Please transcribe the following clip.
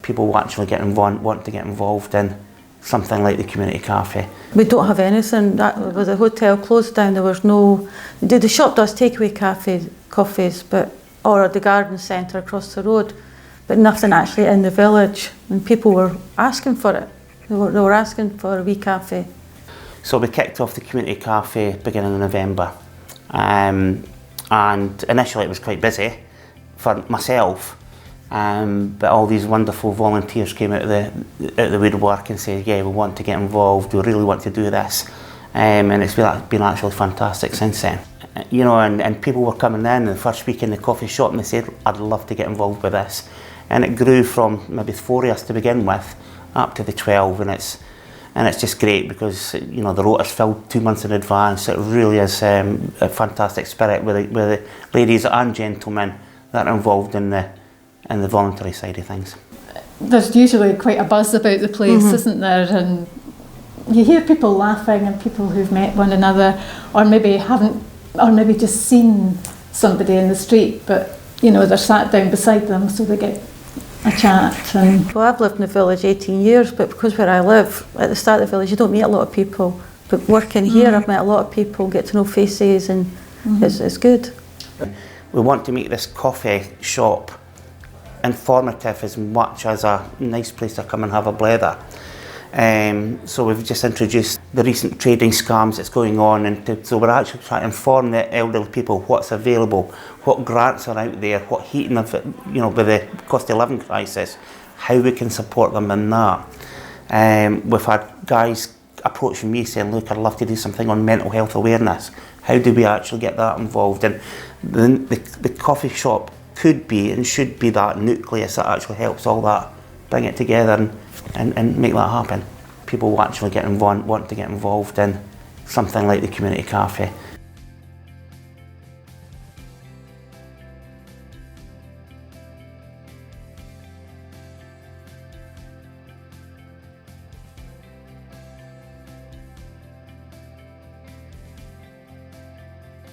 people actually want to get involved in something like the community cafe. We don't have anything. With the hotel closed down, there was no. The shop does takeaway coffees, or the garden centre across the road, but nothing actually in the village. And people were asking for it. They were asking for a wee cafe. So we kicked off the community cafe beginning of November, and initially it was quite busy for myself. But all these wonderful volunteers came out of the woodwork and said, yeah, we want to get involved, we really want to do this. And it's been actually fantastic since then. You know, and people were coming in the first week in the coffee shop and they said, I'd love to get involved with this. And it grew from maybe 4 of us to begin with up to the 12, and it's just great because, you know, the rota's filled 2 months in advance. It really is a fantastic spirit with the ladies and gentlemen that are involved in the voluntary side of things. There's usually quite a buzz about the place, isn't there? And you hear people laughing and people who've met one another, or maybe just seen somebody in the street, but you know, they're sat down beside them, so they get a chat. And well, I've lived in the village 18 years, but because where I live, at the start of the village, you don't meet a lot of people. But working here, I've met a lot of people, get to know faces, and it's good. We want to make this coffee shop informative as much as a nice place to come and have a blether. So we've just introduced the recent trading scams that's going on, and so we're actually trying to inform the elderly people what's available, what grants are out there, what heating of it, you know, with the cost of living crisis, how we can support them in that. We've had guys approaching me saying, look, I'd love to do something on mental health awareness. How do we actually get that involved? And the coffee shop could be and should be that nucleus that actually helps all that, bring it together and make that happen. People will actually want to get involved in something like the community cafe.